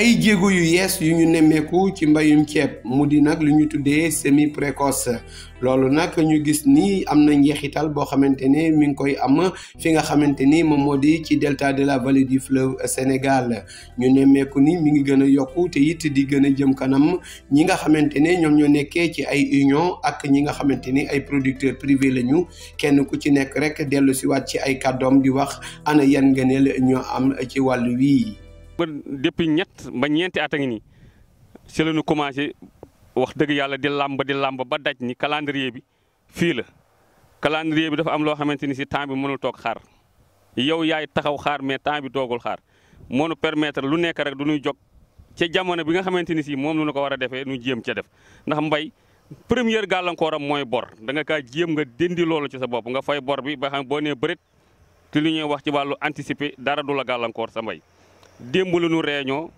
ay jéego yu yees yu ñu nemmeeku ci mbayum ceeb mu di nag lu ñu tuddee semi précoce loolu nag ñu gis ni am na njeexital boo xamante ne mi ngi koy am fi nga xamante ni moom moo di ci delta de la vallée du fleuve Sénégal ñu nemmeeku ni mi ngi gën a yokku te it di gën a jëm kanam ñi nga xamante ne ñoom ñoo nekkee ci ay union ak ñi nga xamante ni ay producteurs privés lañu kenn ku ci nekk rek dellu si waat ci ay kàddoom di wax ana yan ngëneel ñoo am ci wàllu wii. depuis ñett ba ñeenti at a ngi nii si la ñu commencé wax dëgg yàlla di làmb ba daj ni calendrier bi fii la calendrier bi dafa am loo xamante ni si temps bi mënul toog xaar yow yaay taxaw xaar mais temps bi toogul xaar moo nu permettre lu nekk rek du ñuy jóg ca jamono bi nga xamante ni si moom lu ñu ko war a defee nu jéem ca def ndax mbay première gàllankooram mooy bor da nga kaa jéem nga dindi loolu ci sa bopp nga fay bor bi ba xam boo nee bëreet te li ñuy wax ci wàllu anticiper dara du la gàllankoor sa mbay. démb la ñu réunion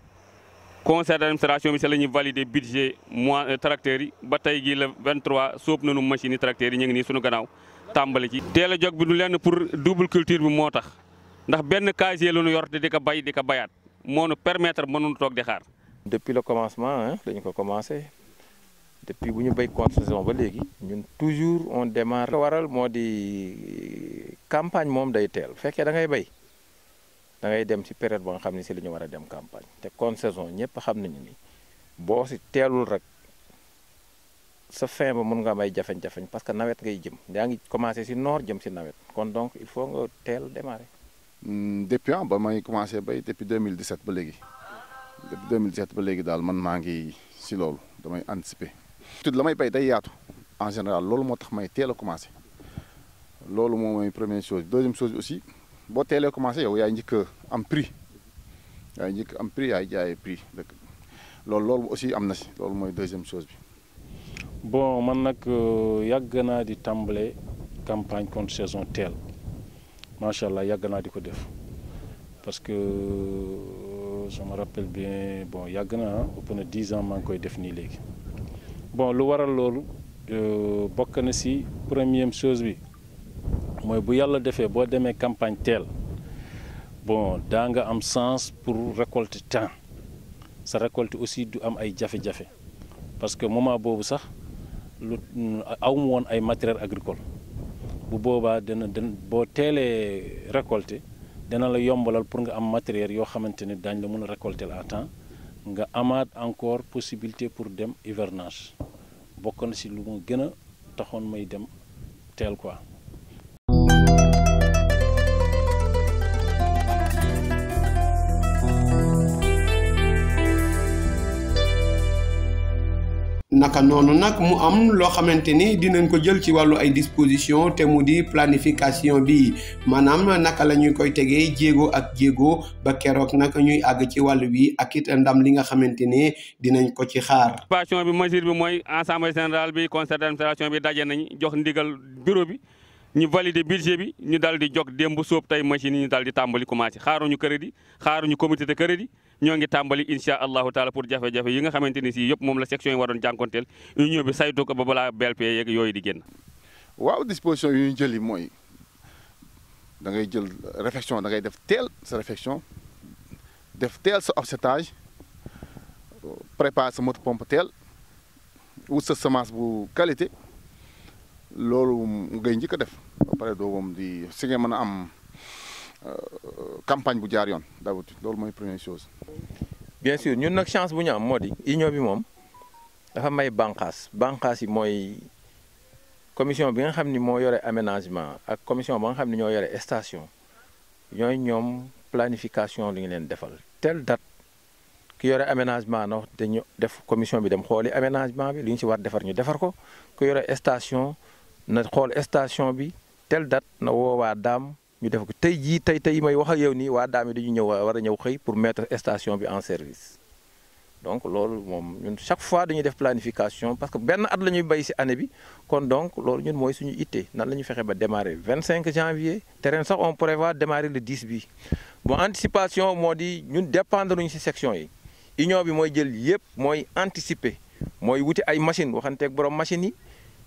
conseil d'administration bi c'est la ñuy valider budget mois tracteurs yi ba tey gii le 23 sóob nañu machine yi tracteurs yi ñu ngi nii suñu gannaaw tàmbali ci. teel a jóg bi du lenn pour double culture bi moo tax ndax benn casier la ñu yor te di ko bay di ko bayaat moo nu permettre mënuñu toog di xaar. depuis le commencement dañu ko commencé depuis bu ñu béy contre-saison ba léegi ñun toujours on démarre. li ko waral moo di campagne moom day teel fekkee da ngay béy. da ngay dem ci période ba nga xam ne si la ñu war a dem campagne te contre-saison ñëpp xam nañu ni boo si teelul rek sa fin ba mën nga am ay jafeñ-jafeñ parce que nawet ngay jëm yaa ngi commencé si noor jëm si nawet kon donc il faut nga teel démarrer. depuis ba may commencé bay depuis 2017 ba léegi depuis 2017 ba léegi daal man maa ngi si loolu damay anticiper. tout la may bay day yaatu en général loolu moo tax may teel a commencé loolu moom mooy première chose deuxième chose aussi. boo teelee commencé yow yaay njëkk am prix yaay jaayee prix loolu aussi am na si loolu mooy deuxième chose bi. bon man nag yàgg naa di tàmbale campagne contre saison teel macha allah yàgg naa di ko def parce que je me rappelle bien bon yàgg naa ëpp na 10 ans maa ngi koy def nii léegi bon lu waral loolu bokk na si première chose bi. mooy bu yàlla defee boo demee campagne teel bon daa nga am sens pour récolter temps sa récolte aussi du am ay jafe-jafe parce que moment boobu sax lu awmu woon ay matériel agricole bu boobaa boo teelee récolter dana la yombalal pour nga am matériel yoo xamante ne daañ la mën a récolter à temps nga amaat encore possibilité pour dem hivernage bokk na si lu ma gën a taxoon may dem teel quoi. naka noonu nag mu am loo xamante ni dinañ ko jël ci wàllu ay disposition te mu di planification bi maanaam naka la ñuy koy tegee jéego ak jéego ba keroog nag ñuy àgg ci wàllu bi ak it ndam li nga xamante ni dinañ ko ci xaar. participation bi mesure bi mooy assemblée générale bi conseil d'administration bi daje nañ jox ndigal bureau bi ñu valider budget bi ñu daal di jóg démb sóob tey machine yi ñu daal di tàmbali commencé xaaruñu crédit xaaruñu comité de crédit ñoo ngi tàmbali incha allahu taala pour jafe-jafe yi nga xamante ni si yëpp moom la section yi waroon jànkonteel union bi saytu ko ba balaa BLP yeeg yooyu di génn. waaw disposition yu ñu jël yi mooy da ngay jël réflexion da ngay def teel sa réflexion def teel sa offsetage préparer sa moto pompe teel wut sa semence bu qualité loolu ngay njëkk a def ba pare doo moom di si nga mën a am. campagne bu jaar yoon d'habitude loolu mooy première chose. bien sûr ñun nag chance bu ñu am moo di union bi moom dafa may bànqaas yi mooy commission bi nga xam ni moo yore aménagement ak commission ba nga xam ni ñoo yore station ñooy ñoom planification li ñu leen defal telle date ki yore aménagement na dañu def commission bi dem xooli aménagement bi li ñu si war defar ñu defar ko ku yore station na xool station bi telle date na woowaa daam ñu def ko tey jii tey may wax ak yow nii waa daam yi dañu ñëw war a ñëw xëy pour mettre station bi en service donc loolu moom ñun chaque fois dañuy def planification parce que benn at la ñuy béy ci année bi kon donc loolu ñun mooy suñu ittee nan la ñuy fexe ba démarrer 25 janvier te ren sax on prévoit démarrer le 10 bi bon anticipation moo di ñun dépendre nañu ci section yi union bi mooy jël yëpp mooy anticiper mooy wuti ay machine waxanteeg borom machine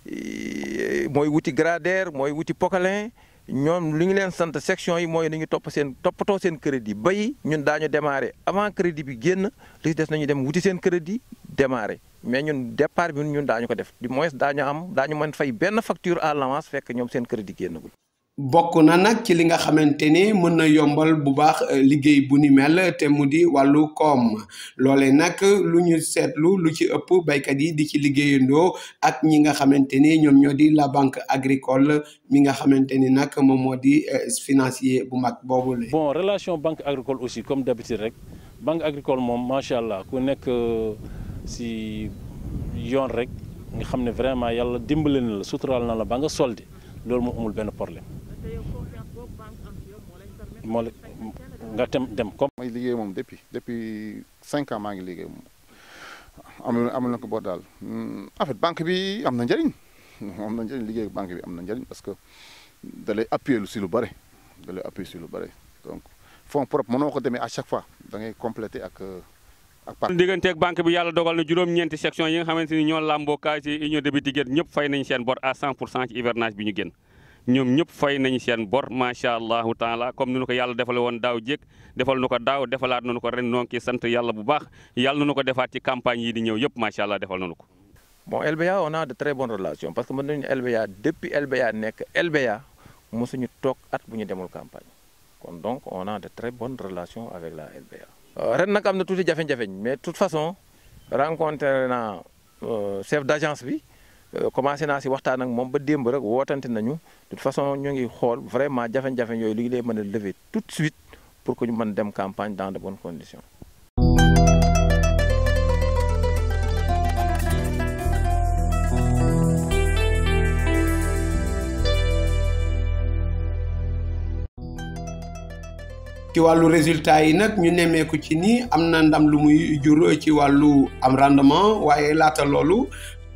yi mooy wuti gradaire mooy wuti poquelin ñoom li ñu leen sant section yi mooy nañu toppatoo seen crédit bay ñun daañu démarrer avant crédit bi génn li des nañu dem wuti seen crédit démarrer mais ñun départ bi ñun daañu ko def du moins daañu mën fay benn facture à l'avance fekk ñoom seen crédit génnagul. bokk na nag ci li nga xamante ne mën na yombal bu baax liggéey bu ni mel te mu di wàllu koom loole nag lu ñu seetlu lu ci ëpp baykat yi di ci liggéeyandoo ak ñi nga xamante ni ñoom ñoo di la banque agricole mi nga xamante ni nag moom moo di financier bu mag boobu la. bon relation banque agricole aussi comme d'habitude rek banque agricole moom macha allah ku nekk si yoon rek nga xam ne vraiment yàlla dimbale na la suturaal na la ba nga solde loolu moo amul benn problème. moo la nga dem comme. may liggéey moom depuis 5 ans maa ngi liggéey moom amul na ko boo daal en fait banque bi am na njëriñ liggéey banque bi am na njëriñ parce que da lay appuyer si lu bëri donc fonds propre mënoo ko demee à chaque fois da ngay compléter ak digganteeg banque bi yàlla dogal na juróom-ñeenti section yi nga xamante ni ñoo làmboo kaa ci union de bitigé ñëpp fay nañ seen bor à 100% ci hivernage bi ñu génn. ñoom ñëpp fay nañu seen bor macha allahu taala comme ni nu ko yàlla defale woon daaw jéeg defal nu ko daaw defalaat nañu ko ren noo ngi sant yàlla bu baax yàlla nañu ko defaat ci campagne yi di ñëw yëpp macha allah defal nañu ko. bon LBA on a de très bonnes relations parce que mën nañu LBA depuis LBA nekk LBA mosuñu toog at bu ñu demul campagne kon donc on a de très bonnes relations avec la LBA. ren nag am na tuuti jafe-jafe mais de toute façon rencontré naa chef d'agence bi. commencé naa si waxtaan ak moom ba démb rek wootante nañu de toute façon ñu ngi xool vraiment jafe-jafe yooyu li ngi lay mën a lever tout de suite pour que ñu mën dem campagne dans de bonnes conditions. ci wàllu résultat yi nag ñu nemmeeku ci ni am na ndam lu muy jur ci wàllu am rendement waaye laata loolu.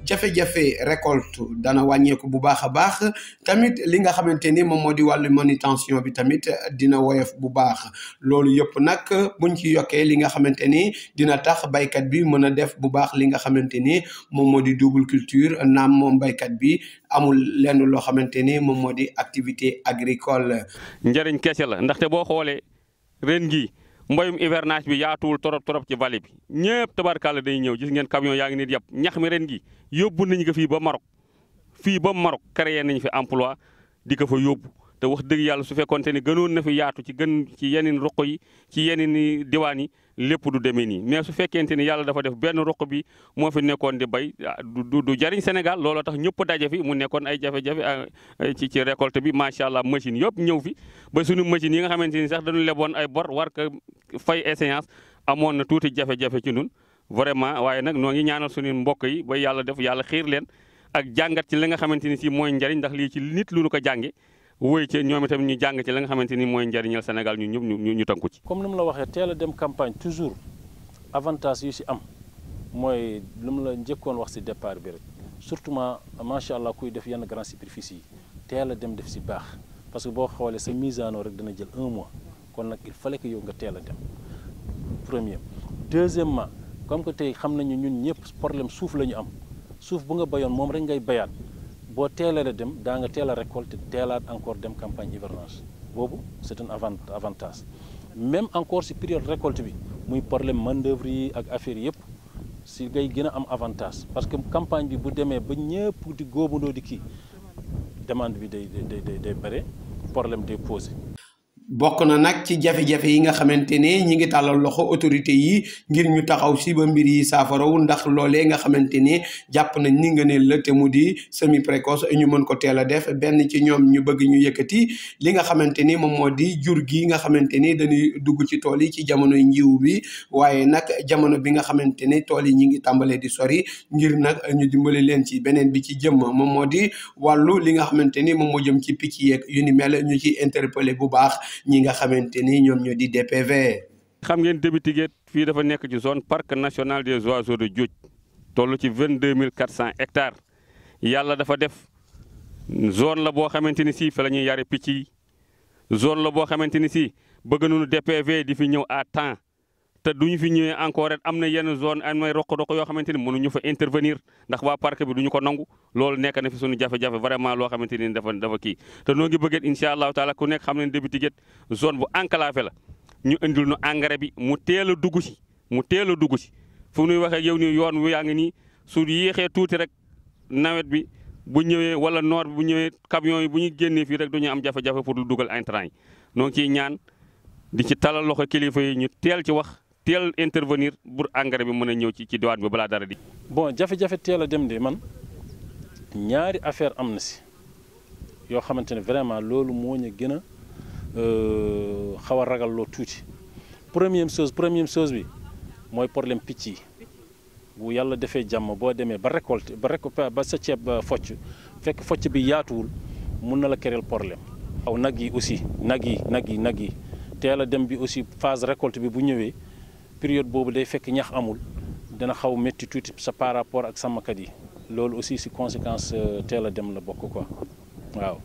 jafe-jafe récolte dana wàññeeku bu baax a baax tamit li nga xamante ni moom moo di wàllu manutention bi tamit dina woyof bu baax loolu yëpp nag buñ ci yokkee li nga xamante ni dina tax baykat bi mën a def bu baax li nga xamante ni moom moo di double culture naam moom baykat bi amul lenn loo xamante ni moom moo di activité agricole. njëriñ kese la ndaxte boo xoolee ren gi mbayum hivernage bi yaatuwul torop ci vallée bi ñëpp tabarkàlla day ñëw gis ngeen camion yaa ngi nit yëpp ñax mi ren gi yóbbu nañu ko fii ba Maroc créé nañu fi emploi di ko fa yóbbu te wax dëgg yàlla su fekkoonte ni gënoon na fi yaatu ci yeneen ruq yi ci yeneen diwaan yi lépp du demee nii mais su fekkente ni yàlla dafa def benn ruq bi moo fi nekkoon di bay du jariñ Sénégal looloo tax ñëpp daje fi mu nekkoon ay jafe-jafe ci récolte bi macha allah machine yëpp ñëw fi ba suñu machine yi nga xamante ni sax dañu leboon ay bor war ko fay échéance amoon na tuuti jafe-jafe ci ñun vraiment waaye nag noo ngi ñaanal suñu mbokk yi ba yàlla def yàlla xiir leen ak jàngat ci li nga xamante ni si mooy njariñ ndax lii ci nit lu ñu ko jànge wóoy ci ñoom itam ñu jàng ci la nga xamante ni mooy njariñal Sénégal ñun ñëpp ñu tënku ci. comme ni mu la waxee teel a dem campagne toujours avantage yu si am mooy lu mu la njëkkoon wax si départ bi rek surtout macha allah kuy def yenn grande superficie yi teel a dem def si baax parce que boo xoolee sa mise en eau rek dana jël 1 mois kon nag il fallait que yow nga teel a dem premier. deuxièmement comme que tey xam nañu ñun ñëpp problème suuf la ñu am suuf bu nga bayoon moom rek ngay bayaat. boo teelee a dem daa nga teel a récolter teelaat encore dem campagne hivernage boobu c'est un avantage même encore si période récolte bi muy problème main d'œuvre yi ak affaire yëpp si ngay gën a am avantage parce que campagne bi bu demee ba ñëpp di góobandoo di kii demande bi day bëre problème day posé. bokk na nag ci jafe-jafe yi nga xamante ne ñi ngi tàllal loxo autorité yi ngir ñu taxaw si ba mbir yi saafarawu ndax loolee nga xamante ne jàpp nañ ni nga ne la te mu di semi précoce ñu mën ko teel a def benn ci ñoom ñu bëgg ñu yëkkati li nga xamante ni moom moo di jur gi nga xamante ni dañuy dugg ci tool yi ci jamonoy njiw bi waaye nag jamono bi nga xamante ne tool yi ñi ngi tàmbalee di sori ngir nag ñu dimbali leen ci beneen bi ci jëm moom moo di wàllu li nga xamante ni moom moo jëm ci picc yeeg yu ni mel ñu ci interpellé bu baax ñi nga xamante ni ñoom ñoo di DPV. xam ngeen Débit Tiguet fii dafa nekk ci zone parc national des oiseaux de Diouth toll ci 22 400 hectares yàlla dafa def zone la boo xamante ni si fa la ñuy yare picc yi zone la boo xamante ni si bëgg nañu DPV di fi ñëw à temps te duñu fi ñëwee encore ret am na yenn zone am na roq-roq yoo xamante ni mënuñu fa intervenir ndax waa parc bi duñu ko nangu loolu nekk na fi suñu jafe-jafe vraiment loo xamante ni dafa kii te noo ngi bëgget incha allahu taala ku nekk xam ne Débi Tiguet zone bu enclavé la ñu indil nu engrais bi mu teel a dugg si fu ñuy waxee yow ni yoon wu yaa ngi nii su yéexee tuuti rek nawet bi bu ñëwee wala noor bi bu ñëwee camion yi bu ñu génnee fii rek du ñu am jafe-jafe pour lu dugal intrant yi noo ngi ciy ñaan di ci talal loxo kilifa yi ñu teel ci wax teel intervenir pour engrais bi mën a ñëw ci diwaan bi balaa dara di. bon jafe-jafe teel a dem de man ñaari affaire am na si yoo xamante ne vraiment loolu moo ñu gën a xaw a ragal loo tuuti première chose bi mooy problème picc yi bu yàlla defee jàmm boo demee ba récolter ba sa ceeb focc fekk focc bi yaatuwul mun na la kereel problème. waaw nag yi aussi nag yi teel a dem bi aussi phase récolte bi bu ñëwee période boobu day fekk ñax amul dina xaw métti tuuti sa par rapport ak sàmmkat yi loolu aussi si conséquence teel a dem la bokk quoi waaw.